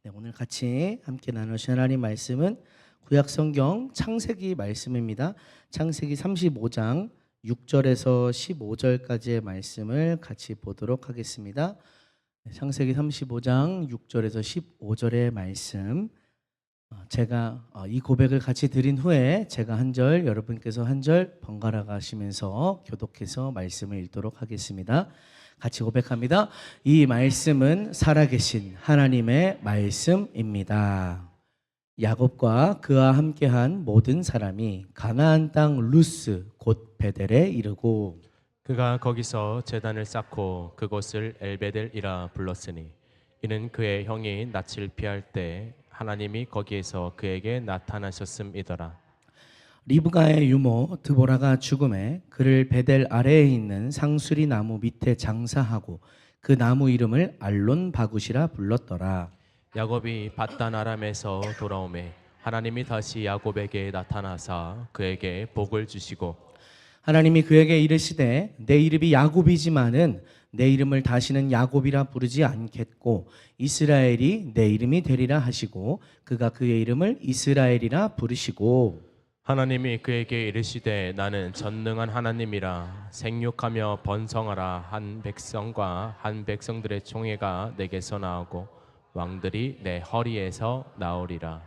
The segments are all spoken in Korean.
네, 오늘 같이 함께 나누실 하나님 말씀은 구약 성경 창세기 말씀입니다. 창세기 35장 6절에서 15절까지의 말씀을 같이 보도록 하겠습니다. 네, 창세기 35장 6절에서 15절의 말씀, 제가 이 고백을 같이 드린 후에 제가 한 절, 여러분께서 한 절 번갈아 가시면서 교독해서 말씀을 읽도록 하겠습니다. 같이 고백합니다. 이 말씀은 살아계신 하나님의 말씀입니다. 야곱과 그와 함께한 모든 사람이 가나안 땅 루스 곧 베델에 이르고 그가 거기서 제단을 쌓고 그곳을 엘베델이라 불렀으니 이는 그의 형이 낯을 피할 때 하나님이 거기에서 그에게 나타나셨음이더라. 리브가의 유모 드보라가 죽음에 그를 베델 아래에 있는 상수리 나무 밑에 장사하고 그 나무 이름을 알론 바굿이라 불렀더라. 야곱이 밧단 아람에서 돌아오매 하나님이 다시 야곱에게 나타나사 그에게 복을 주시고 하나님이 그에게 이르시되 내 이름이 야곱이지만은 내 이름을 다시는 야곱이라 부르지 않겠고 이스라엘이 내 이름이 되리라 하시고 그가 그의 이름을 이스라엘이라 부르시고 하나님이 그에게 이르시되 나는 전능한 하나님이라 생육하며 번성하라 한 백성과 한 백성들의 총회가 내게서 나오고 왕들이 내 허리에서 나오리라.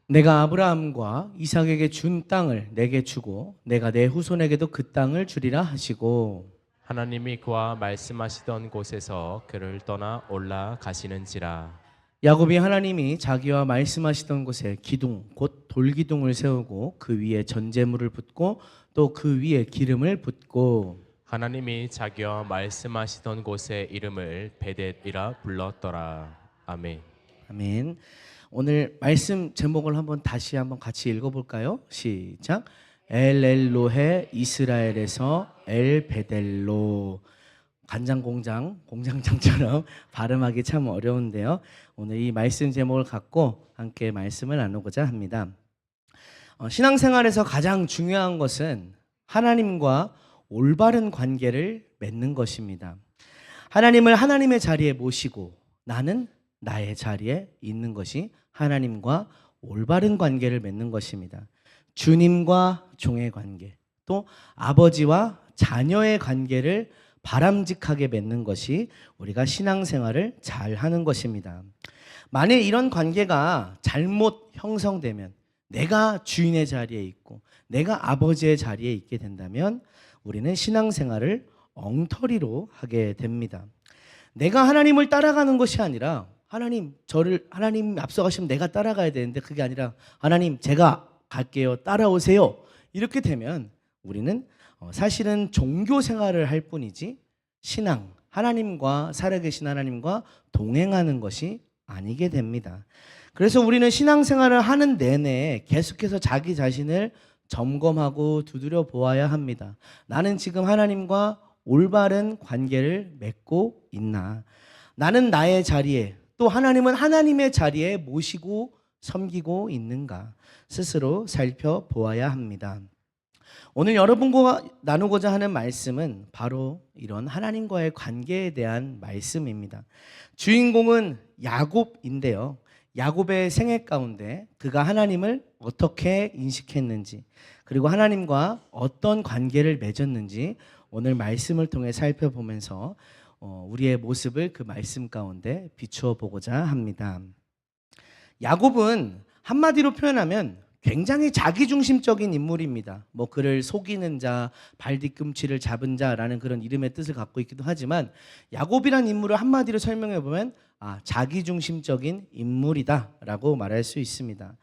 내가 아브라함과 이삭에게 준 땅을 내게 주고 내가 내 후손에게도 그 땅을 주리라 하시고 하나님이 그와 말씀하시던 곳에서 그를 떠나 올라가시는지라. 야곱이 하나님이 자기와 말씀하시던 곳에 기둥 곧 돌기둥을 세우고 그 위에 전제물을 붓고 또 그 위에 기름을 붓고 하나님이 자기와 말씀하시던 곳의 이름을 베델이라 불렀더라. 아멘. 아멘. 오늘 말씀 제목을 다시 한번 같이 읽어볼까요? 시작. 엘엘로헤 이스라엘에서 엘베델로. 간장 공장장처럼 발음하기 참 어려운데요. 오늘 이 말씀 제목을 갖고 함께 말씀을 나누고자 합니다. 신앙생활에서 가장 중요한 것은 하나님과 올바른 관계를 맺는 것입니다. 하나님을 하나님의 자리에 모시고 나는 나의 자리에 있는 것이 하나님과 올바른 관계를 맺는 것입니다. 주님과 종의 관계, 또 아버지와 자녀의 관계를 바람직하게 맺는 것이 우리가 신앙생활을 잘 하는 것입니다. 만일 이런 관계가 잘못 형성되면 내가 주인의 자리에 있고 내가 아버지의 자리에 있게 된다면 우리는 신앙생활을 엉터리로 하게 됩니다. 내가 하나님을 따라가는 것이 아니라 하나님 앞서가시면 내가 따라가야 되는데 그게 아니라 하나님 제가 갈게요. 따라오세요. 이렇게 되면 우리는 사실은 종교 생활을 할 뿐이지 하나님과 살아계신 하나님과 동행하는 것이 아니게 됩니다. 그래서 우리는 신앙생활을 하는 내내 계속해서 자기 자신을 점검하고 두드려 보아야 합니다. 나는 지금 하나님과 올바른 관계를 맺고 있나? 나는 나의 자리에 또 하나님은 하나님의 자리에 모시고 섬기고 있는가? 스스로 살펴보아야 합니다. 오늘 여러분과 나누고자 하는 말씀은 바로 이런 하나님과의 관계에 대한 말씀입니다. 주인공은 야곱인데요. 야곱의 생애 가운데 그가 하나님을 어떻게 인식했는지 그리고 하나님과 어떤 관계를 맺었는지 오늘 말씀을 통해 살펴보면서 우리의 모습을 그 말씀 가운데 비추어 보고자 합니다. 야곱은 한마디로 표현하면 굉장히 자기중심적인 인물입니다. 그를 속이는 자, 발 뒤꿈치를 잡은 자라는 그런 이름의 뜻을 갖고 있기도 하지만 야곱이란 인물을 한마디로 설명해 보면 자기중심적인 인물이다라고 말할 수 있습니다.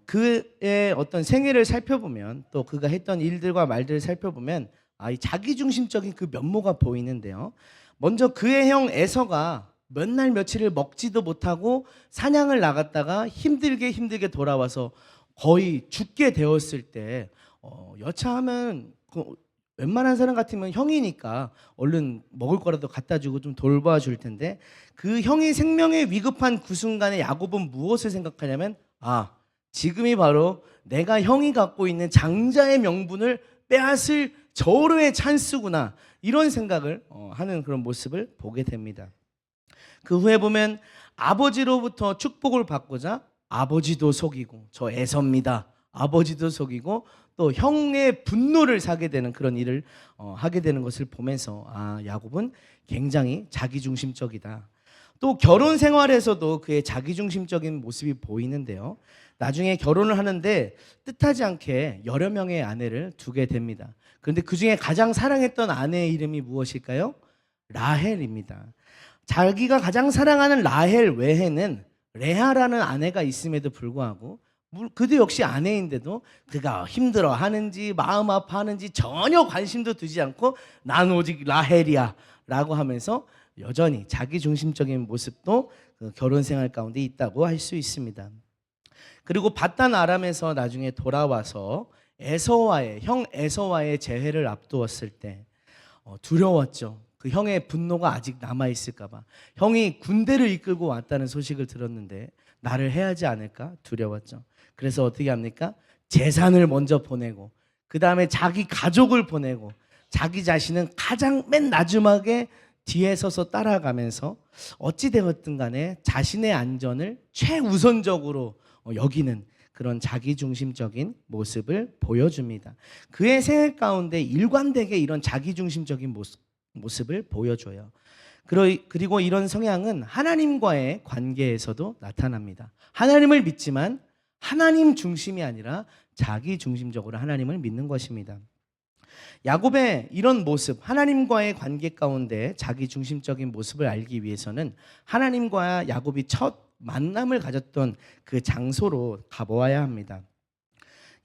그의 어떤 생애를 살펴보면 또 그가 했던 일들과 말들을 살펴보면 이 자기중심적인 그 면모가 보이는데요. 먼저 그의 형 에서가 몇 날 며칠을 먹지도 못하고 사냥을 나갔다가 힘들게 돌아와서 거의 죽게 되었을 때 여차하면 웬만한 사람 같으면 형이니까 얼른 먹을 거라도 갖다 주고 좀 돌봐줄 텐데 그 형이 생명에 위급한 그 순간에 야곱은 무엇을 생각하냐면 지금이 바로 내가 형이 갖고 있는 장자의 명분을 빼앗을 절호의 찬스구나 이런 생각을 하는 그런 모습을 보게 됩니다. 그 후에 보면 아버지로부터 축복을 받고자 아버지도 속이고, 저 에서입니다. 아버지도 속이고 또 형의 분노를 사게 되는 그런 일을 하게 되는 것을 보면서 야곱은 굉장히 자기중심적이다. 또 결혼 생활에서도 그의 자기중심적인 모습이 보이는데요. 나중에 결혼을 하는데 뜻하지 않게 여러 명의 아내를 두게 됩니다. 그런데 그 중에 가장 사랑했던 아내의 이름이 무엇일까요? 라헬입니다. 자기가 가장 사랑하는 라헬 외에는 레아라는 아내가 있음에도 불구하고 그도 역시 아내인데도 그가 힘들어 하는지 마음 아파하는지 전혀 관심도 두지 않고 난 오직 라헬이야 라고 하면서 여전히 자기중심적인 모습도 그 결혼 생활 가운데 있다고 할 수 있습니다. 그리고 바단 아람에서 나중에 돌아와서 형 에서와의 재회를 앞두었을 때 두려웠죠. 그 형의 분노가 아직 남아있을까 봐. 형이 군대를 이끌고 왔다는 소식을 들었는데 나를 해하지 않을까 두려웠죠. 그래서 어떻게 합니까? 재산을 먼저 보내고 그 다음에 자기 가족을 보내고 자기 자신은 가장 맨 나중하게 뒤에 서서 따라가면서 어찌 되었든 간에 자신의 안전을 최우선적으로 여기는 그런 자기중심적인 모습을 보여줍니다. 그의 생애 가운데 일관되게 이런 자기중심적인 모습을 보여줘요. 그리고 이런 성향은 하나님과의 관계에서도 나타납니다. 하나님을 믿지만 하나님 중심이 아니라 자기 중심적으로 하나님을 믿는 것입니다. 야곱의 이런 모습, 하나님과의 관계 가운데 자기 중심적인 모습을 알기 위해서는 하나님과 야곱이 첫 만남을 가졌던 그 장소로 가보아야 합니다.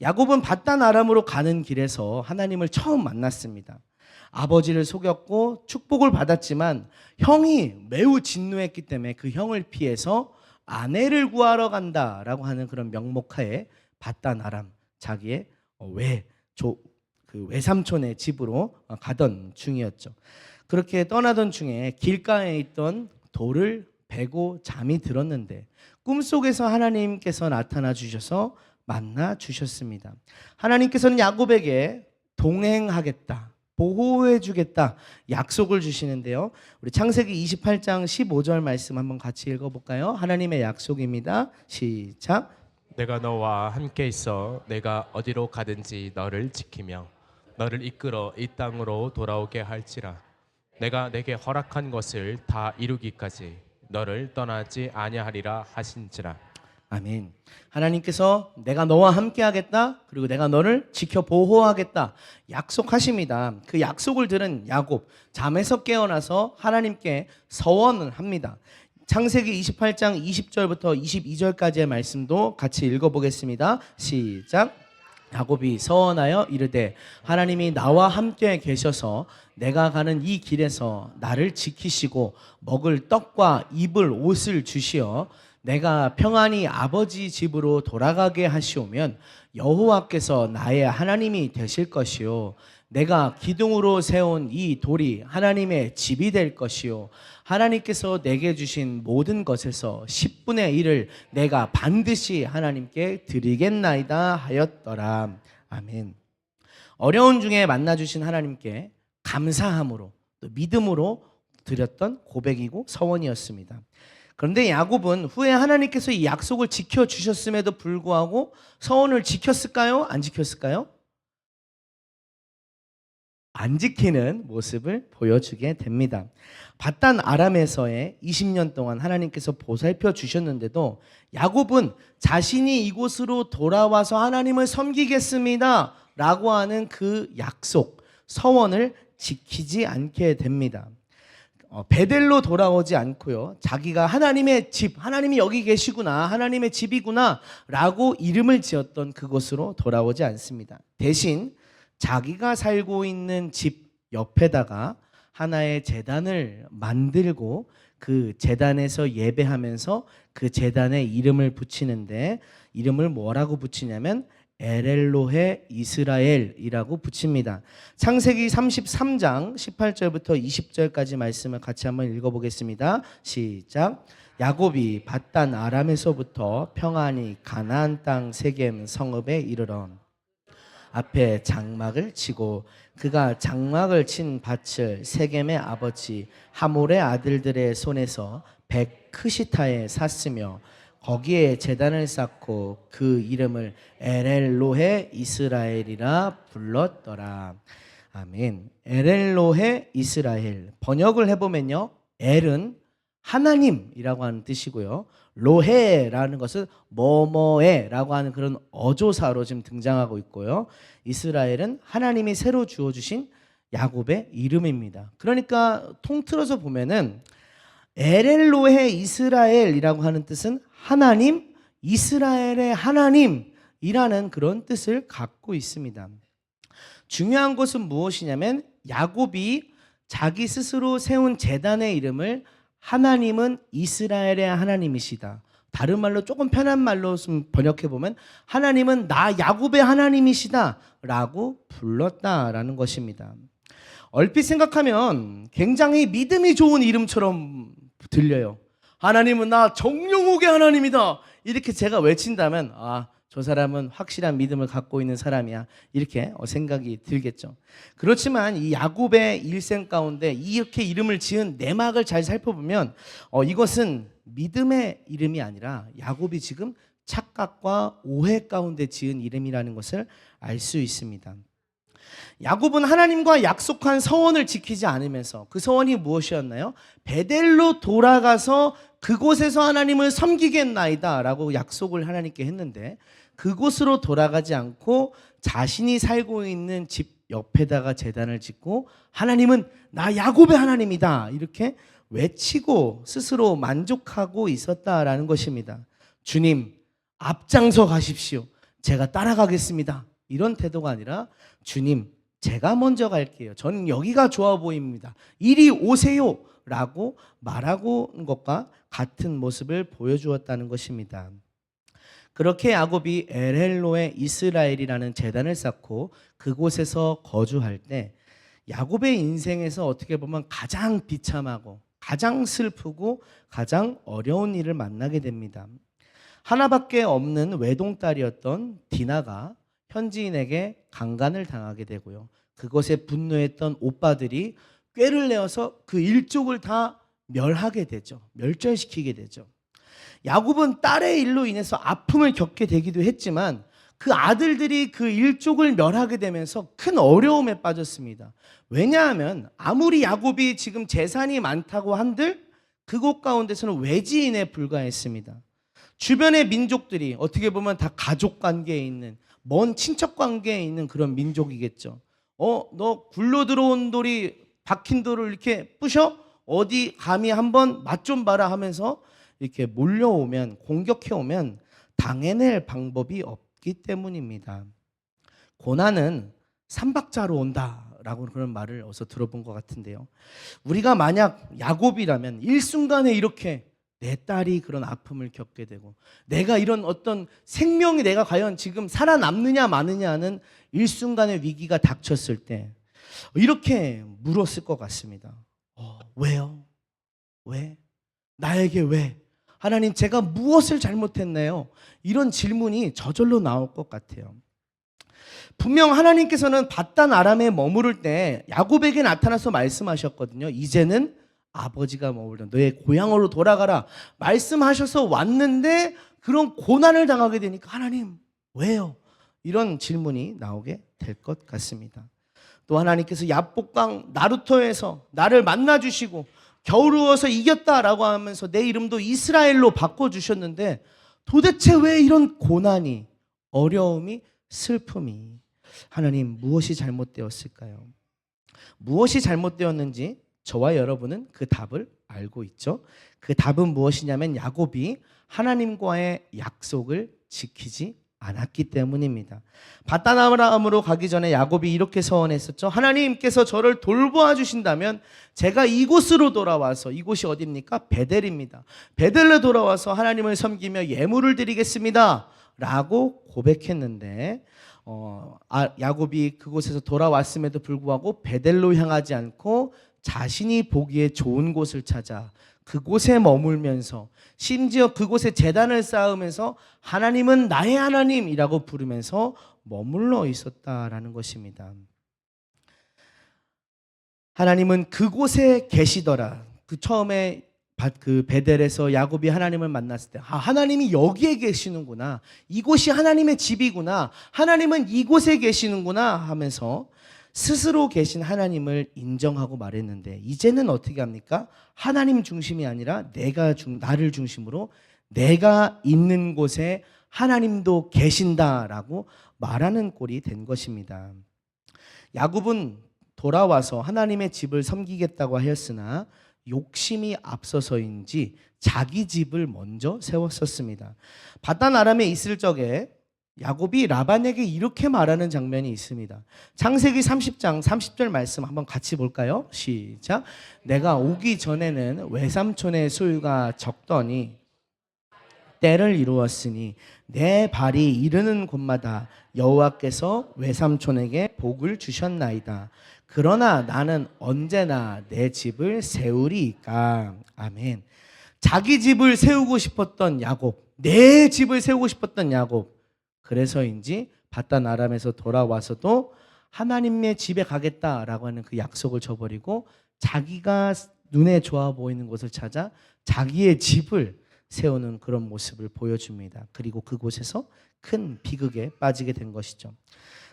야곱은 바단 아람으로 가는 길에서 하나님을 처음 만났습니다. 아버지를 속였고 축복을 받았지만 형이 매우 진노했기 때문에 그 형을 피해서 아내를 구하러 간다라고 하는 그런 명목하에 바단 아람, 자기의 외삼촌의 집으로 가던 중이었죠. 그렇게 떠나던 중에 길가에 있던 돌을 베고 잠이 들었는데 꿈속에서 하나님께서 나타나 주셔서 만나 주셨습니다. 하나님께서는 야곱에게 동행하겠다, 보호해 주겠다 약속을 주시는데요. 우리 창세기 28장 15절 말씀 한번 같이 읽어볼까요? 하나님의 약속입니다. 시작. 내가 너와 함께 있어 내가 어디로 가든지 너를 지키며 너를 이끌어 이 땅으로 돌아오게 할지라. 내가 내게 허락한 것을 다 이루기까지 너를 떠나지 아니하리라 하신지라. 아멘. 하나님께서 내가 너와 함께 하겠다, 그리고 내가 너를 지켜 보호하겠다 약속하십니다. 그 약속을 들은 야곱 잠에서 깨어나서 하나님께 서원을 합니다. 창세기 28장 20절부터 22절까지의 말씀도 같이 읽어보겠습니다. 시작. 야곱이 서원하여 이르되 하나님이 나와 함께 계셔서 내가 가는 이 길에서 나를 지키시고 먹을 떡과 입을 옷을 주시어 내가 평안히 아버지 집으로 돌아가게 하시오면 여호와께서 나의 하나님이 되실 것이요 내가 기둥으로 세운 이 돌이 하나님의 집이 될 것이요 하나님께서 내게 주신 모든 것에서 10분의 1을 내가 반드시 하나님께 드리겠나이다 하였더라. 아멘. 어려운 중에 만나주신 하나님께 감사함으로 또 믿음으로 드렸던 고백이고 서원이었습니다. 그런데 야곱은 후에 하나님께서 이 약속을 지켜주셨음에도 불구하고 서원을 지켰을까요? 안 지켰을까요? 안 지키는 모습을 보여주게 됩니다. 바단 아람에서의 20년 동안 하나님께서 보살펴 주셨는데도 야곱은 자신이 이곳으로 돌아와서 하나님을 섬기겠습니다 라고 하는 그 약속, 서원을 지키지 않게 됩니다. 베델로 돌아오지 않고요. 자기가 하나님의 집, 하나님이 여기 계시구나, 하나님의 집이구나 라고 이름을 지었던 그곳으로 돌아오지 않습니다. 대신 자기가 살고 있는 집 옆에다가 하나의 제단을 만들고 그 제단에서 예배하면서 그 제단에 이름을 붙이는데 이름을 뭐라고 붙이냐면 엘엘로헤 이스라엘이라고 붙입니다. 창세기 33장 18절부터 20절까지 말씀을 같이 한번 읽어보겠습니다. 시작. 야곱이 바단 아람에서부터 평안히 가나안 땅 세겜 성읍에 이르러 앞에 장막을 치고 그가 장막을 친 밭을 세겜의 아버지 하몰의 아들들의 손에서 크시타에 샀으며 거기에 제단을 쌓고 그 이름을 엘엘로헤 이스라엘이라 불렀더라. 아멘. 엘엘로헤 이스라엘. 번역을 해보면요, 엘은 하나님이라고 하는 뜻이고요, 로헤라는 것은 뭐뭐에라고 하는 그런 어조사로 지금 등장하고 있고요, 이스라엘은 하나님이 새로 주어주신 야곱의 이름입니다. 그러니까 통틀어서 보면은 엘엘로헤 이스라엘이라고 하는 뜻은 하나님, 이스라엘의 하나님이라는 그런 뜻을 갖고 있습니다. 중요한 것은 무엇이냐면 야곱이 자기 스스로 세운 제단의 이름을 하나님은 이스라엘의 하나님이시다, 다른 말로 조금 편한 말로 번역해 보면 하나님은 나 야곱의 하나님이시다 라고 불렀다라는 것입니다. 얼핏 생각하면 굉장히 믿음이 좋은 이름처럼 들려요. 하나님은 나 정령욱의 하나님이다 이렇게 제가 외친다면 저 사람은 확실한 믿음을 갖고 있는 사람이야 이렇게 생각이 들겠죠. 그렇지만 이 야곱의 일생 가운데 이렇게 이름을 지은 내막을 잘 살펴보면 이것은 믿음의 이름이 아니라 야곱이 지금 착각과 오해 가운데 지은 이름이라는 것을 알 수 있습니다. 야곱은 하나님과 약속한 서원을 지키지 않으면서, 그 서원이 무엇이었나요? 베델로 돌아가서 그곳에서 하나님을 섬기겠나이다 라고 약속을 하나님께 했는데, 그곳으로 돌아가지 않고 자신이 살고 있는 집 옆에다가 제단을 짓고 하나님은 나 야곱의 하나님이다 이렇게 외치고 스스로 만족하고 있었다라는 것입니다. 주님, 앞장서 가십시오, 제가 따라가겠습니다 이런 태도가 아니라 주님, 제가 먼저 갈게요, 저는 여기가 좋아 보입니다, 이리 오세요 라고 말하고 온 것과 같은 모습을 보여주었다는 것입니다. 그렇게 야곱이 엘헬로에 이스라엘이라는 제단을 쌓고 그곳에서 거주할 때 야곱의 인생에서 어떻게 보면 가장 비참하고 가장 슬프고 가장 어려운 일을 만나게 됩니다. 하나밖에 없는 외동딸이었던 디나가 현지인에게 강간을 당하게 되고요, 그것에 분노했던 오빠들이 꾀를 내어서 그 일족을 다 멸하게 되죠. 멸절시키게 되죠. 야곱은 딸의 일로 인해서 아픔을 겪게 되기도 했지만 그 아들들이 그 일족을 멸하게 되면서 큰 어려움에 빠졌습니다. 왜냐하면 아무리 야곱이 지금 재산이 많다고 한들 그곳 가운데서는 외지인에 불과했습니다. 주변의 민족들이 어떻게 보면 다 가족 관계에 있는, 먼 친척 관계에 있는 그런 민족이겠죠. 너 굴러 들어온 돌이 박힌 돌을 이렇게 부셔? 어디 감히 한번 맛 좀 봐라 하면서 이렇게 몰려오면, 공격해오면 당해낼 방법이 없기 때문입니다. 고난은 삼박자로 온다라고 그런 말을 어디서 들어본 것 같은데요, 우리가 만약 야곱이라면 일순간에 이렇게 내 딸이 그런 아픔을 겪게 되고 내가 이런 어떤 생명이 내가 과연 지금 살아남느냐 마느냐 하는 일순간의 위기가 닥쳤을 때 이렇게 물었을 것 같습니다. 왜요? 왜? 나에게 왜? 하나님, 제가 무엇을 잘못했나요? 이런 질문이 저절로 나올 것 같아요. 분명 하나님께서는 바단 아람에 머무를 때 야곱에게 나타나서 말씀하셨거든요. 이제는 아버지가 머물던 너의 고향으로 돌아가라 말씀하셔서 왔는데 그런 고난을 당하게 되니까 하나님 왜요? 이런 질문이 나오게 될 것 같습니다. 또 하나님께서 야복강 나루터에서 나를 만나주시고 겨울루어서 이겼다라고 하면서 내 이름도 이스라엘로 바꿔주셨는데 도대체 왜 이런 고난이, 어려움이, 슬픔이, 하나님 무엇이 잘못되었을까요? 무엇이 잘못되었는지 저와 여러분은 그 답을 알고 있죠. 그 답은 무엇이냐면 야곱이 하나님과의 약속을 지키지 않았기 때문입니다. 바단 아람으로 가기 전에 야곱이 이렇게 서원했었죠. 하나님께서 저를 돌보아 주신다면 제가 이곳으로 돌아와서, 이곳이 어디입니까? 베델입니다. 베델로 돌아와서 하나님을 섬기며 예물을 드리겠습니다 라고 고백했는데 야곱이 그곳에서 돌아왔음에도 불구하고 베델로 향하지 않고 자신이 보기에 좋은 곳을 찾아 그곳에 머물면서 심지어 그곳에 제단을 쌓으면서 하나님은 나의 하나님이라고 부르면서 머물러 있었다라는 것입니다. 하나님은 그곳에 계시더라. 그 처음에 그 베델에서 야곱이 하나님을 만났을 때, 하나님이 여기에 계시는구나, 이곳이 하나님의 집이구나, 하나님은 이곳에 계시는구나 하면서 스스로 계신 하나님을 인정하고 말했는데, 이제는 어떻게 합니까? 하나님 중심이 아니라 나를 중심으로 내가 있는 곳에 하나님도 계신다라고 말하는 꼴이 된 것입니다. 야곱은 돌아와서 하나님의 집을 섬기겠다고 하였으나 욕심이 앞서서인지 자기 집을 먼저 세웠었습니다. 바단 아람에 있을 적에 야곱이 라반에게 이렇게 말하는 장면이 있습니다. 창세기 30장 30절 말씀 한번 같이 볼까요? 시작. 내가 오기 전에는 외삼촌의 소유가 적더니 때를 이루었으니 내 발이 이르는 곳마다 여호와께서 외삼촌에게 복을 주셨나이다. 그러나 나는 언제나 내 집을 세우리이까. 아멘. 자기 집을 세우고 싶었던 야곱, 내 집을 세우고 싶었던 야곱. 그래서인지 바단 아람에서 돌아와서도 하나님의 집에 가겠다라고 하는 그 약속을 저버리고 자기가 눈에 좋아 보이는 곳을 찾아 자기의 집을 세우는 그런 모습을 보여줍니다. 그리고 그곳에서 큰 비극에 빠지게 된 것이죠.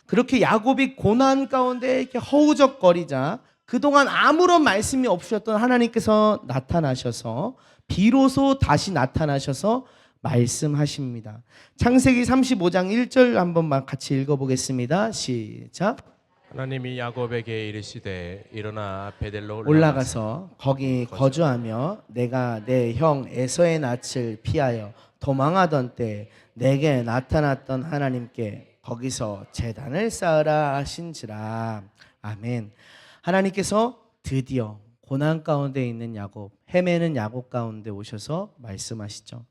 그렇게 야곱이 고난 가운데 이렇게 허우적거리자 그동안 아무런 말씀이 없으셨던 하나님께서 나타나셔서 비로소 다시 나타나셔서 말씀하십니다. 창세기 35장 1절 한번만 같이 읽어보겠습니다. 시작. 하나님이 야곱에게 이르시되 일어나 베델로 올라가서 거기 거주하며 내가 내 형 에서의 낯을 피하여 도망하던 때 내게 나타났던 하나님께 거기서 제단을 쌓으라 하신지라. 아멘. 하나님께서 드디어 고난 가운데 있는 야곱, 헤매는 야곱 가운데 오셔서 말씀하시죠.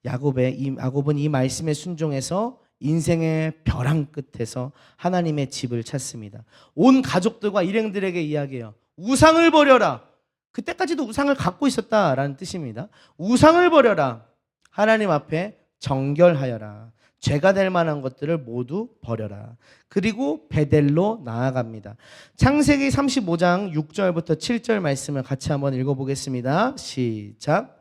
야곱은 이 말씀에 순종해서 인생의 벼랑 끝에서 하나님의 집을 찾습니다. 온 가족들과 일행들에게 이야기해요. 우상을 버려라. 그때까지도 우상을 갖고 있었다라는 뜻입니다. 우상을 버려라. 하나님 앞에 정결하여라. 죄가 될 만한 것들을 모두 버려라. 그리고 베델로 나아갑니다. 창세기 35장 6절부터 7절 말씀을 같이 한번 읽어보겠습니다. 시작.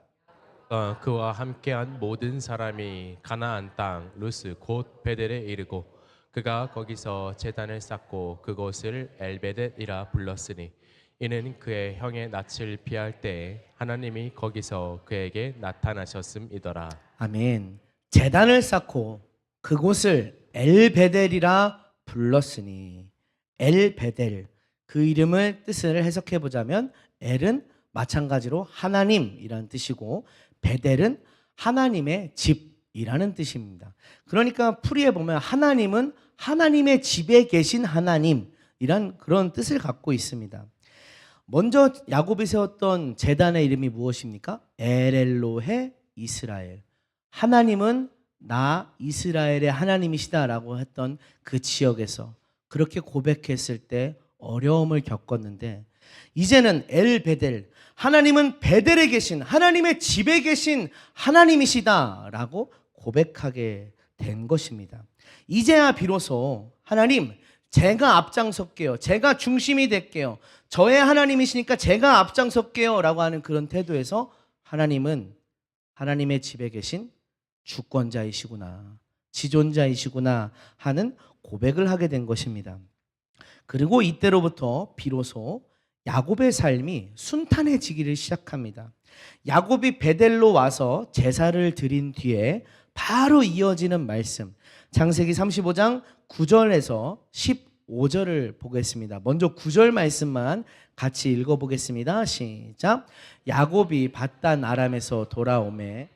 그와 함께한 모든 사람이 가나안 땅 루스 곧 베델에 이르고 그가 거기서 제단을 쌓고 그곳을 엘베댓이라 불렀으니 이는 그의 형의 낯을 피할 때 하나님이 거기서 그에게 나타나셨음이더라. 아멘. 제단을 쌓고 그곳을 엘베델이라 불렀으니, 엘베델, 그 이름을 뜻을 해석해 보자면 엘은 마찬가지로 하나님이라는 뜻이고 베델은 하나님의 집이라는 뜻입니다. 그러니까 풀이해 보면 하나님은 하나님의 집에 계신 하나님이란 그런 뜻을 갖고 있습니다. 먼저 야곱이 세웠던 제단의 이름이 무엇입니까? 엘엘로헤 이스라엘. 하나님은 나 이스라엘의 하나님이시다라고 했던 그 지역에서 그렇게 고백했을 때 어려움을 겪었는데, 이제는 엘베델, 하나님은 베델에 계신 하나님의 집에 계신 하나님이시다라고 고백하게 된 것입니다. 이제야 비로소 하나님, 제가 앞장설게요. 제가 중심이 될게요. 저의 하나님이시니까 제가 앞장설게요 라고 하는 그런 태도에서 하나님은 하나님의 집에 계신 주권자이시구나, 지존자이시구나 하는 고백을 하게 된 것입니다. 그리고 이때로부터 비로소 야곱의 삶이 순탄해지기를 시작합니다. 야곱이 베델로 와서 제사를 드린 뒤에 바로 이어지는 말씀, 창세기 35장 9절에서 15절을 보겠습니다. 먼저 9절 말씀만 같이 읽어보겠습니다. 시작. 야곱이 밧단 아람에서 돌아오매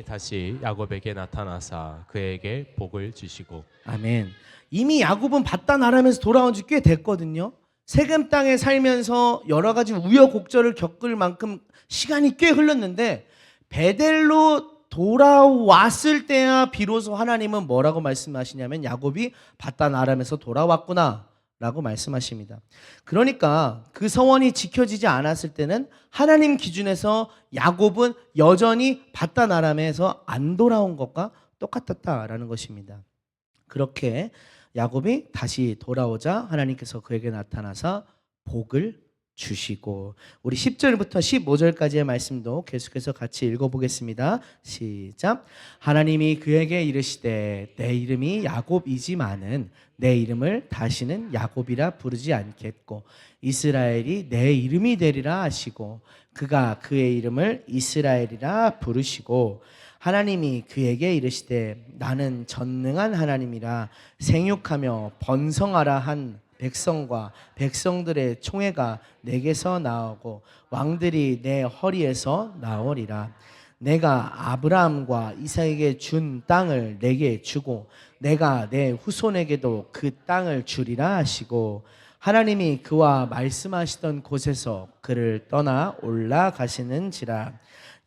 다시 야곱에게 나타나사 그에게 복을 주시고. 아멘. 이미 야곱은 밧단 아람에서 돌아온 지 꽤 됐거든요. 세겜 땅에 살면서 여러 가지 우여곡절을 겪을 만큼 시간이 꽤 흘렀는데 베델로 돌아왔을 때야 비로소 하나님은 뭐라고 말씀하시냐면 야곱이 밧단 아람에서 돌아왔구나 라고 말씀하십니다. 그러니까 그 서원이 지켜지지 않았을 때는 하나님 기준에서 야곱은 여전히 밧단 아람에서 안 돌아온 것과 똑같았다라는 것입니다. 그렇게 야곱이 다시 돌아오자 하나님께서 그에게 나타나사 복을 주시고. 우리 10절부터 15절까지의 말씀도 계속해서 같이 읽어보겠습니다. 시작. 하나님이 그에게 이르시되 내 이름이 야곱이지만은 내 이름을 다시는 야곱이라 부르지 않겠고 이스라엘이 내 이름이 되리라 하시고 그가 그의 이름을 이스라엘이라 부르시고 하나님이 그에게 이르시되 나는 전능한 하나님이라 생육하며 번성하라 한 백성과 백성들의 총회가 내게서 나오고 왕들이 내 허리에서 나오리라. 내가 아브라함과 이삭에게 준 땅을 내게 주고 내가 내 후손에게도 그 땅을 주리라 하시고 하나님이 그와 말씀하시던 곳에서 그를 떠나 올라가시는지라.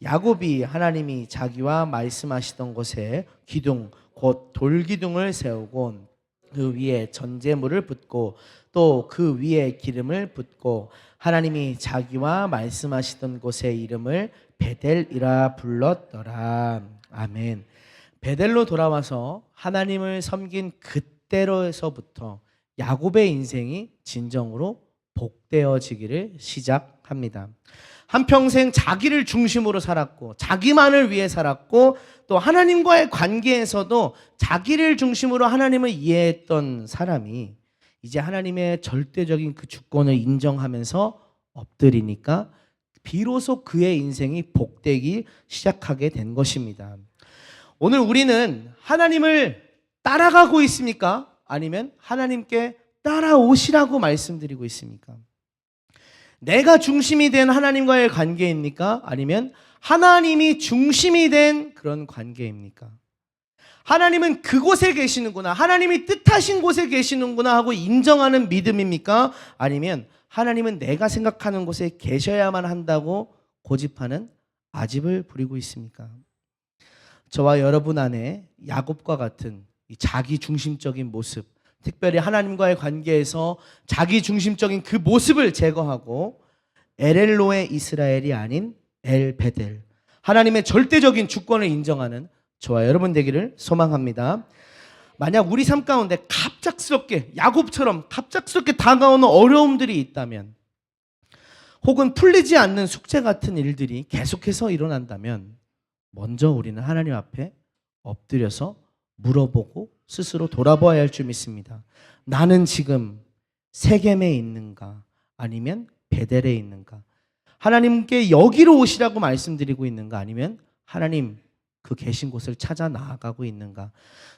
야곱이 하나님이 자기와 말씀하시던 곳에 기둥 곧 돌기둥을 세우고 그 위에 전제물을 붓고 또 그 위에 기름을 붓고 하나님이 자기와 말씀하시던 곳의 이름을 베델이라 불렀더라. 아멘. 베델로 돌아와서 하나님을 섬긴 그때로서부터 야곱의 인생이 진정으로 복되어지기를 시작합니다. 한평생 자기를 중심으로 살았고 자기만을 위해 살았고 또 하나님과의 관계에서도 자기를 중심으로 하나님을 이해했던 사람이 이제 하나님의 절대적인 그 주권을 인정하면서 엎드리니까 비로소 그의 인생이 복되기 시작하게 된 것입니다. 오늘 우리는 하나님을 따라가고 있습니까? 아니면 하나님께 따라오시라고 말씀드리고 있습니까? 내가 중심이 된 하나님과의 관계입니까? 아니면 하나님이 중심이 된 그런 관계입니까? 하나님은 그곳에 계시는구나, 하나님이 뜻하신 곳에 계시는구나 하고 인정하는 믿음입니까? 아니면 하나님은 내가 생각하는 곳에 계셔야만 한다고 고집하는 아집을 부리고 있습니까? 저와 여러분 안에 야곱과 같은 이 자기 중심적인 모습, 특별히 하나님과의 관계에서 자기 중심적인 그 모습을 제거하고 엘엘로의 이스라엘이 아닌 엘베델, 하나님의 절대적인 주권을 인정하는 저와 여러분 되기를 소망합니다. 만약 우리 삶 가운데 갑작스럽게 야곱처럼 갑작스럽게 다가오는 어려움들이 있다면, 혹은 풀리지 않는 숙제 같은 일들이 계속해서 일어난다면 먼저 우리는 하나님 앞에 엎드려서 물어보고 스스로 돌아봐야 할 줄 믿습니다. 나는 지금 세겜에 있는가 아니면 베델에 있는가? 하나님께 여기로 오시라고 말씀드리고 있는가 아니면 하나님 그 계신 곳을 찾아 나아가고 있는가?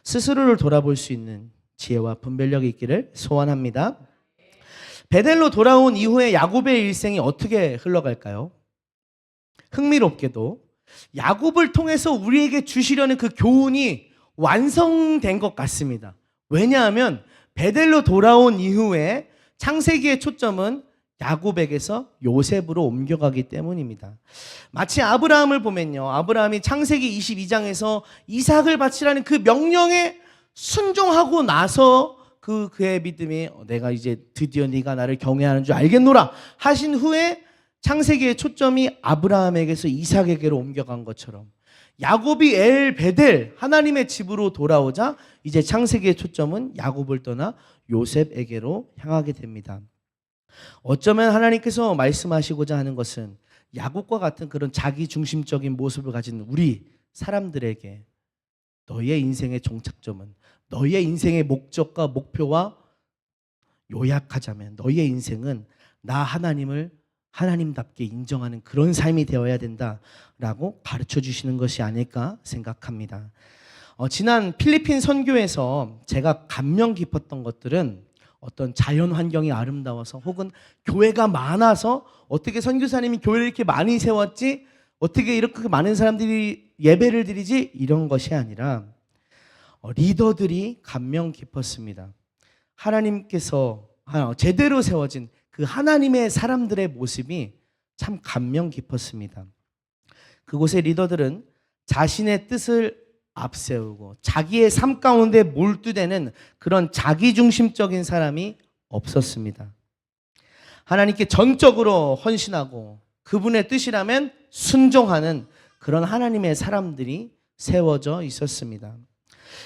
스스로를 돌아볼 수 있는 지혜와 분별력이 있기를 소원합니다. 베델로 돌아온 이후에 야곱의 일생이 어떻게 흘러갈까요? 흥미롭게도 야곱을 통해서 우리에게 주시려는 그 교훈이 완성된 것 같습니다. 왜냐하면 베델로 돌아온 이후에 창세기의 초점은 야곱에게서 요셉으로 옮겨가기 때문입니다. 마치 아브라함을 보면요, 아브라함이 창세기 22장에서 이삭을 바치라는 그 명령에 순종하고 나서 그의 믿음이 내가 이제 드디어 네가 나를 경외하는 줄 알겠노라 하신 후에 창세기의 초점이 아브라함에게서 이삭에게로 옮겨간 것처럼 야곱이 엘베델 하나님의 집으로 돌아오자 이제 창세기의 초점은 야곱을 떠나 요셉에게로 향하게 됩니다. 어쩌면 하나님께서 말씀하시고자 하는 것은 야곱과 같은 그런 자기 중심적인 모습을 가진 우리 사람들에게 너희의 인생의 종착점은, 너희의 인생의 목적과 목표와 요약하자면 너희의 인생은 나 하나님을 하나님답게 인정하는 그런 삶이 되어야 된다라고 가르쳐 주시는 것이 아닐까 생각합니다. 지난 필리핀 선교에서 제가 감명 깊었던 것들은 어떤 자연 환경이 아름다워서 혹은 교회가 많아서 어떻게 선교사님이 교회를 이렇게 많이 세웠지, 어떻게 이렇게 많은 사람들이 예배를 드리지, 이런 것이 아니라 리더들이 감명 깊었습니다. 하나님께서 제대로 세워진 그 하나님의 사람들의 모습이 참 감명 깊었습니다. 그곳의 리더들은 자신의 뜻을 앞세우고 자기의 삶 가운데 몰두되는 그런 자기중심적인 사람이 없었습니다. 하나님께 전적으로 헌신하고 그분의 뜻이라면 순종하는 그런 하나님의 사람들이 세워져 있었습니다.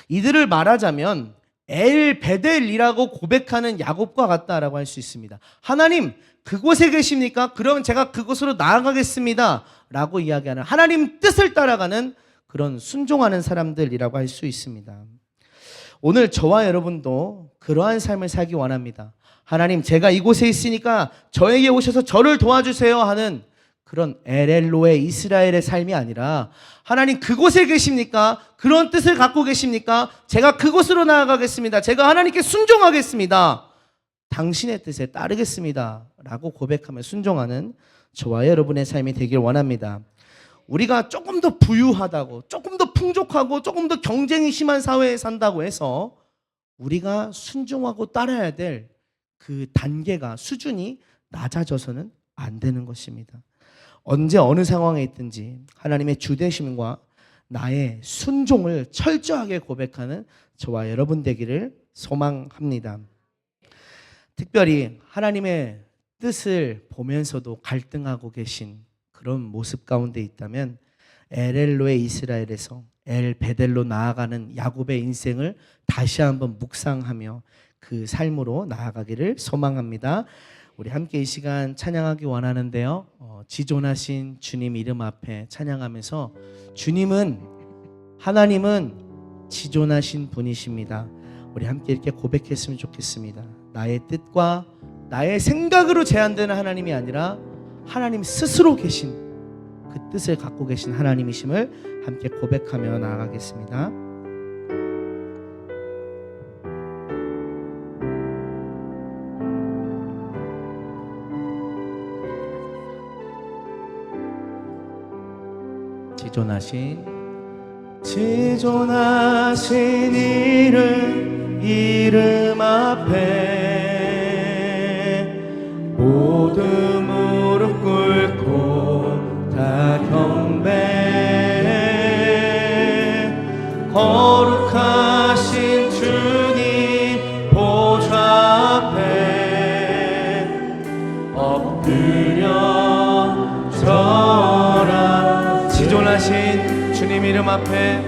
이들을 말하자면 엘베델이라고 고백하는 야곱과 같다라고 할 수 있습니다. 하나님, 그곳에 계십니까? 그러면 제가 그곳으로 나아가겠습니다 라고 이야기하는, 하나님 뜻을 따라가는 그런 순종하는 사람들이라고 할 수 있습니다. 오늘 저와 여러분도 그러한 삶을 살기 원합니다. 하나님, 제가 이곳에 있으니까 저에게 오셔서 저를 도와주세요 하는 그런 엘엘로의 이스라엘의 삶이 아니라, 하나님 그곳에 계십니까? 그런 뜻을 갖고 계십니까? 제가 그곳으로 나아가겠습니다. 제가 하나님께 순종하겠습니다. 당신의 뜻에 따르겠습니다 라고 고백하며 순종하는 저와 여러분의 삶이 되길 원합니다. 우리가 조금 더 부유하다고, 조금 더 풍족하고, 조금 더 경쟁이 심한 사회에 산다고 해서 우리가 순종하고 따라야 될 그 단계가, 수준이 낮아져서는 안 되는 것입니다. 언제 어느 상황에 있든지 하나님의 주되심과 나의 순종을 철저하게 고백하는 저와 여러분 되기를 소망합니다. 특별히 하나님의 뜻을 보면서도 갈등하고 계신 그런 모습 가운데 있다면, 엘엘로의 이스라엘에서 엘 베델로 나아가는 야곱의 인생을 다시 한번 묵상하며 그 삶으로 나아가기를 소망합니다. 우리 함께 이 시간 찬양하기 원하는데요, 지존하신 주님 이름 앞에 찬양하면서, 주님은, 하나님은 지존하신 분이십니다. 우리 함께 이렇게 고백했으면 좋겠습니다. 나의 뜻과 나의 생각으로 제한되는 하나님이 아니라 하나님 스스로 계신, 그 뜻을 갖고 계신 하나님이심을 함께 고백하며 나아가겠습니다. 지존하신 이름 앞에 모두 무릎 꿇고 다 경배, 거룩하신 주님 보좌 앞에 엎드려 절하. 지존하신 주님 이름 앞에,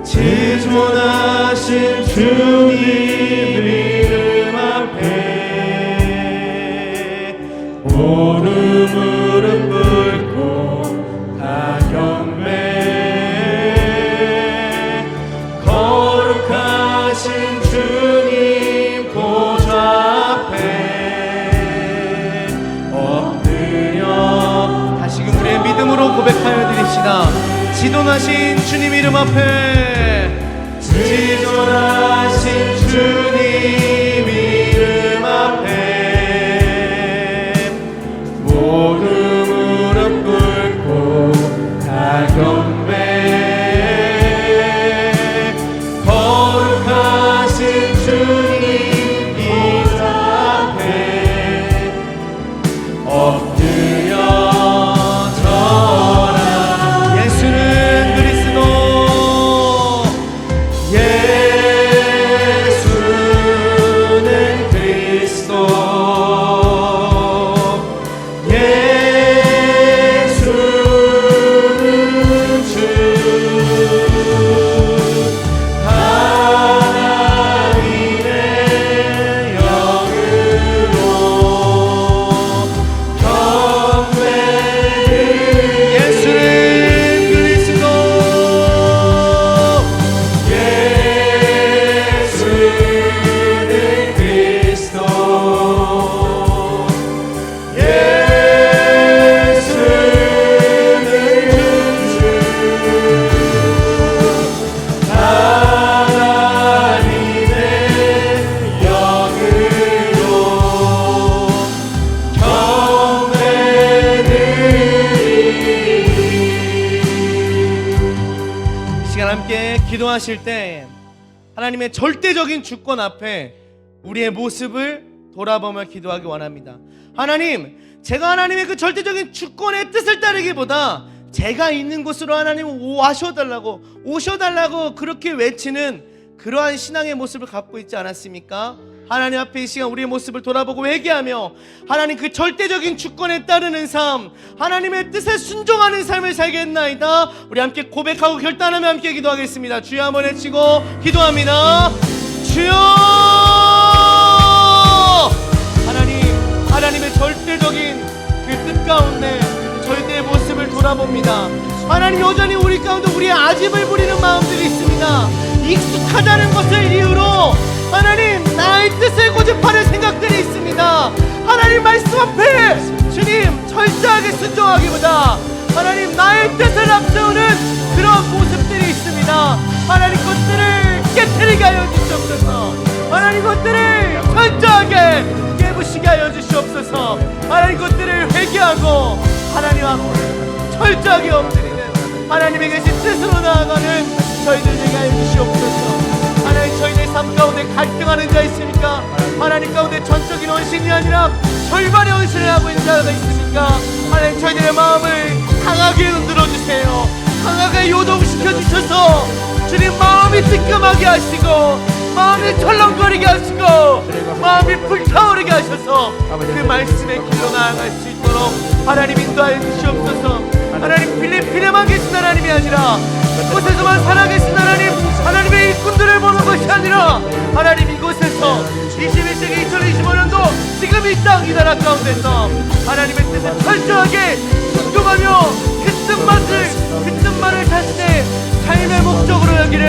지존하신 주님 이름 앞에 모두 무릎 꿇고 다 경배, 거룩하신 주님 보좌 앞에 엎드려. 다시금 우리의 믿음으로 고백하여 드립시다. 지존하신 주님 이름 앞에, 지존하신 주님 이름 앞에 모두 무릎 꿇고 다 경배, 거룩하신 주님 보좌 앞에 엎드려 절하. 예수는 그리스도, 예수는 그리스도, 예수는 주, 하나님의 영으로 경배를. 예수는 그리스도, 예수는 그리스도, 예수는 주, 하나님의 영으로 경배드리니. 이 시간 함께 기도하실 때 하나님의 절대적인 주권 앞에 우리의 모습을 돌아보며 기도하기 원합니다. 하나님, 제가 하나님의 그 절대적인 주권의 뜻을 따르기보다 제가 있는 곳으로 하나님 오셔달라고 그렇게 외치는 그러한 신앙의 모습을 갖고 있지 않았습니까? 하나님 앞에 이 시간 우리의 모습을 돌아보고 회개하며 하나님 그 절대적인 주권에 따르는 삶, 하나님의 뜻에 순종하는 삶을 살겠나이다. 우리 함께 고백하고 결단하며 함께 기도하겠습니다. 주여 한번 외치고 기도합니다. 주여, 하나님 하나님의 절대적인 그 뜻 가운데 저희들의 모습을 돌아봅니다. 하나님, 여전히 우리 가운데 우리의 아집을 부리는 마음들이 있습니다. 익숙하다는 것을 이유로 하나님, 나의 뜻을 고집하는 생각들이 있습니다. 하나님 말씀 앞에 주님 철저하게 순종하기보다 하나님 나의 뜻을 앞세우는 그런 모습들이 있습니다. 하나님, 것들을 깨트리게 하여 주시옵소서. 하나님, 것들을 철저하게 깨부시게 하여 주시옵소서. 하나님, 것들을 회개하고 하나님 앞에 철저하게 엎드리는 하나님의 계신 뜻으로 나아가는 저희들 되게 하여 주시옵소서. 하나님, 저희들 삶 가운데 갈등하는 자 있습니까? 하나님 가운데 전적인 헌신이 아니라 절반의 헌신을 하고 있는 자가 있습니까? 하나님, 저희들의 마음을 강하게 흔들어 주세요. 강하게 요동시켜 주셔서 주님 마음이 뜨끔하게 하시고 마음이 철렁거리게 하시고 마음이 불타오르게 하셔서 그 말씀의 길로 나아갈 수 있도록 하나님 인도하여 주시옵소서. 하나님, 필리핀에만 계신 하나님이 아니라 이곳에서만 살아계신 하나님, 하나님의 일꾼들을 보는 것이 아니라 하나님, 이곳에서 21세기 2025년도 지금 이 땅 이 나라 가운데서 하나님의 뜻을 철저하게 순종하며 그 뜻만을 자신의 삶의 목적으로 여기는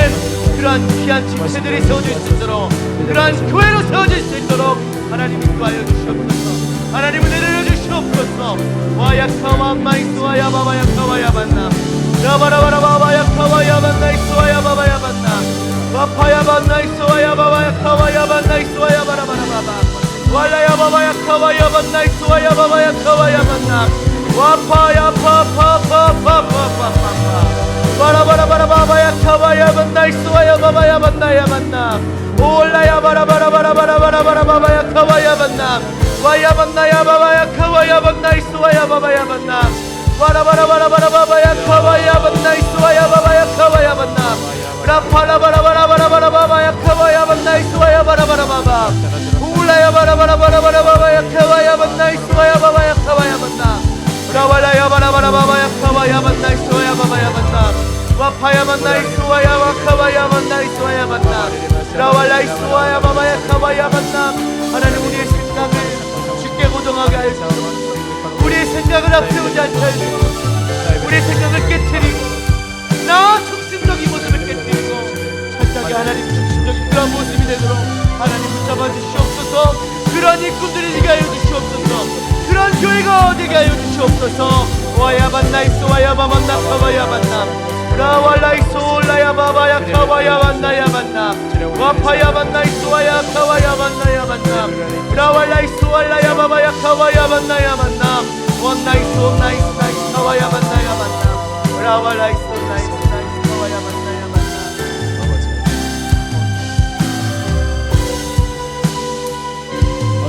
그러한 귀한 집체들이 세워질 수 있도록, 그러한 교회로 세워질 수 있도록 하나님 인도하여 주시옵소서. 하나님을 내려 주시옵소서. 와야카와 마이스와야 바바야카와야 만나 야바라바라바바야 카와야 만나 이스와야 바바야 만나 와파야 만나 이스와야 바바야 카와야 만나 이스와야 바라바라바바 와라야 바바야 카와야 만나 이스와야 바바야 카와야 만나 와파야 파파파파파파파 바라바라바라바바야 카와야 만나 이스와야 바바야 만나야 만나 올라야 바라바라바라바라바라바라바야 카와야 만나 와야 만나야 바바야 카와야 만나 이스와야 바바야 만나 바라바라바라바라바바야 카와야 만나 이스와야 바바야 카와야 만나 라파라바라바라바라바라바야 카와야 만나 이스와야 바라바라바바 울라야 바라바라바라바라바야 카와야 만나 이스와야 바바야 카와야 만나 라와라야 바라바라바바야 카와야 만나 이스와야 바바야 만나 와파야 만나 이스와야 와카와야 만나 이스와야 만나 라와라 이스와야 바바야 카와야 만나. 하나님, 우리의 생각을 쉽게 고정하게 하여 주옵소서. 우리의 생각을 앞세우지 않게 하여 주옵소서. 우리의 생각을 깨트리고 나 중심적인 모습을 깨트리고 철저하게 하나님 중심적인 그런 모습이 되도록 하나님 붙잡아 주시옵소서. 그러한 일꾼들이 되게 하여 주시옵소서. 그러한 교회가 되게 하여 주시옵소서. 와야 만나 이스와야 바만나 카와야 만나 라왈라이소 라야 바바야 카와야 만나야 만나 와파야 만나 이스와야 카와야 만나야 만나 라왈라이소 라야 바바야 카와야 만나야 만나 원나이소 나이스 나이스 카와야 만나야 만나 라왈라이소 나이스 나이스 카와야 만나야 만나.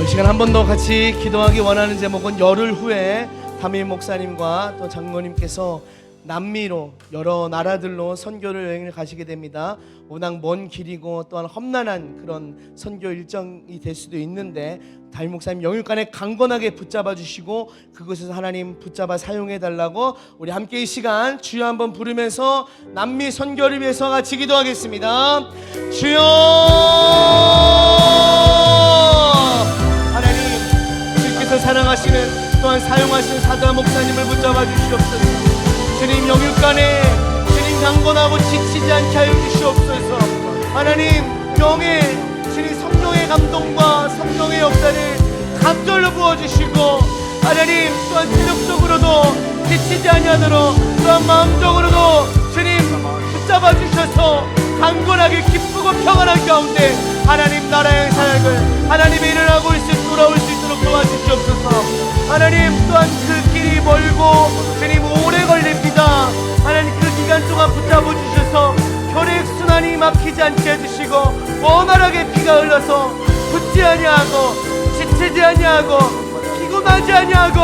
이 시간 한 번 더 같이 기도하기 원하는 제목은 열흘 후에 담임 목사님과 또 장로님께서 남미로 여러 나라들로 선교를 여행을 가시게 됩니다. 워낙 먼 길이고 또한 험난한 그런 선교 일정이 될 수도 있는데 담임 목사님 영육간에 강건하게 붙잡아 주시고 그곳에서 하나님 붙잡아 사용해 달라고 우리 함께 이 시간 주여 한번 부르면서 남미 선교를 위해서 같이 기도하겠습니다. 주여, 하나님, 주께서 사랑하시는 또한 사용하시는 사도 목사님을 붙잡아 주시옵소서. 주님, 영육간에 주님 강건하고 지치지 않게 하여 주시옵소서. 하나님, 영의 주님 성령의 감동과 성령의 역사를 갑절로 부어주시고 하나님, 또한 체력적으로도 지치지 아니하도록 또한 마음적으로도 주님 붙잡아 주셔서 강건하게 기쁘고 평안한 가운데 하나님 나라의 사역을 하나님의 일을 하고 돌아올 수 있도록 도와주시옵소서. 하나님, 또한 그 길이 멀고 주님 오래 걸립니다. 하나님, 그 기간 동안 붙잡아 주셔서 혈액순환이 막히지 않게 해주시고 원활하게 피가 흘러서 붙지 아니하고 지치지 아니하고 피곤하지 아니하고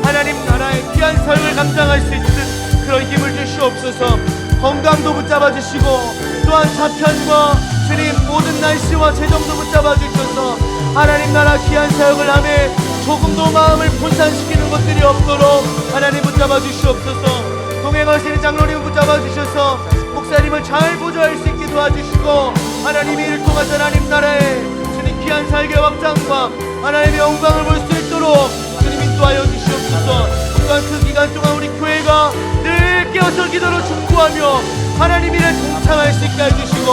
하나님 나라의 귀한 삶을 감당할 수 있는 그런 힘을 주시옵소서. 건강도 붙잡아 주시고 또한 자편과 주님 모든 날씨와 재정도 붙잡아 주셔서 하나님 나라 귀한 사역을 하며 조금도 마음을 분산시키는 것들이 없도록 하나님 붙잡아 주시옵소서. 동행하시는 장로님 붙잡아 주셔서 목사님을 잘 보좌할 수 있게 도와주시고 하나님의 일을 통해서 하나님 나라의 주님 귀한 살개 확장과 하나님의 영광을 볼 수 있도록 있도록 주님 인도하여 주시옵소서. 또한 그 기간 동안 우리 교회가 늘 깨어서 기도로 중보하며 하나님 일에 동참할 수 있게 해주시고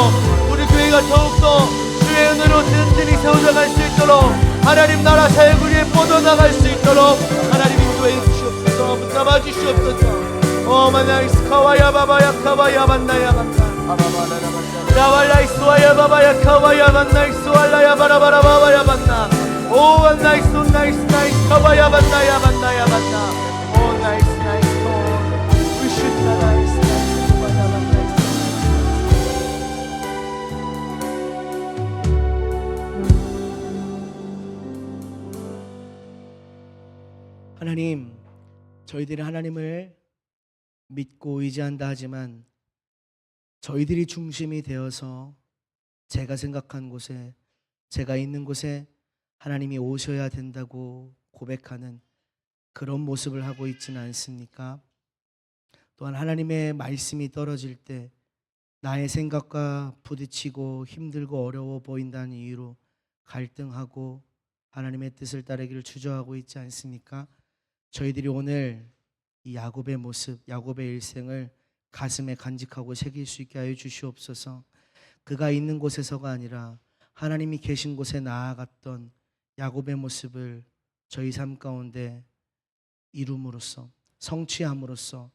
우리 교회가 더욱더 주의 은혜로 든든히 세워나갈 수 있도록 하나님 나라 사역을 위해 뻗어나갈 수 있도록 하나님 인도해 주시옵소서. 붙잡아 주시옵소서. 마나이스 카와야 바바야 카와야 만나야 만나 라발라이스 와야 바바야 카와야 만나이스 wal라야 바라바라 바바야 만나 오 나이스 나이스 나이스 카와야 만나야 만나야 만나 오 나이스 나이스 we should 나이스 나이스 카와야 만나이스. 하나님, 저희들이 하나님을 믿고 의지한다 하지만 저희들이 중심이 되어서 제가 생각한 곳에, 제가 있는 곳에 하나님이 오셔야 된다고 고백하는 그런 모습을 하고 있지는 않습니까? 또한 하나님의 말씀이 떨어질 때 나의 생각과 부딪히고 힘들고 어려워 보인다는 이유로 갈등하고 하나님의 뜻을 따르기를 주저하고 있지 않습니까? 저희들이 오늘 이 야곱의 모습, 야곱의 일생을 가슴에 간직하고 새길 수 있게 하여 주시옵소서. 그가 있는 곳에서가 아니라 하나님이 계신 곳에 나아갔던 야곱의 모습을 저희 삶 가운데 이룸으로써, 성취함으로써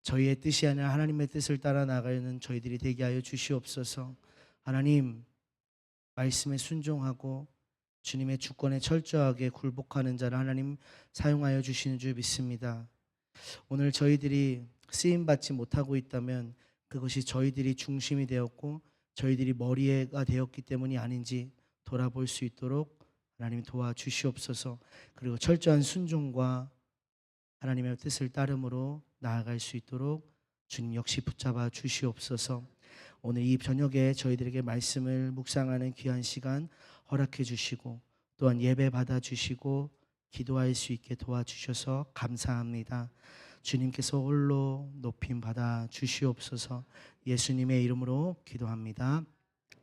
저희의 뜻이 아니라 하나님의 뜻을 따라 나가는 저희들이 되게 하여 주시옵소서. 하나님, 말씀에 순종하고 주님의 주권에 철저하게 굴복하는 자를 하나님 사용하여 주시는 줄 믿습니다. 오늘 저희들이 쓰임받지 못하고 있다면 그것이 저희들이 중심이 되었고 저희들이 머리가 되었기 때문이 아닌지 돌아볼 수 있도록 하나님 도와주시옵소서. 그리고 철저한 순종과 하나님의 뜻을 따름으로 나아갈 수 있도록 주님 역시 붙잡아 주시옵소서. 오늘 이 저녁에 저희들에게 말씀을 묵상하는 귀한 시간 허락해 주시고 또한 예배 받아 주시고 기도할 수 있게 도와주셔서 감사합니다. 주님께서 홀로 높임 받아 주시옵소서. 예수님의 이름으로 기도합니다.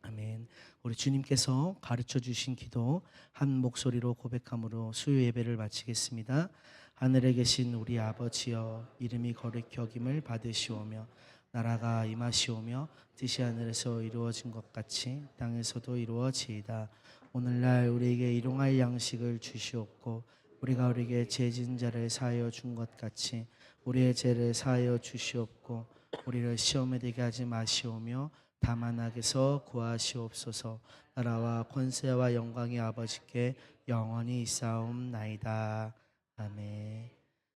아멘. 우리 주님께서 가르쳐 주신 기도 한 목소리로 고백함으로 수요 예배를 마치겠습니다. 하늘에 계신 우리 아버지여, 이름이 거룩히 여김을 받으시오며 나라가 임하시오며 뜻이 하늘에서 이루어진 것 같이 땅에서도 이루어지이다. 오늘날 우리에게 일용할 양식을 주시옵고 우리가 우리에게 죄 지은 자를 사하여 준 것 같이 우리의 죄를 사하여 주시옵고 우리를 시험에 들게 하지 마시오며 다만 악에서 구하시옵소서. 나라와 권세와 영광이 아버지께 영원히 있사옵나이다. 아멘.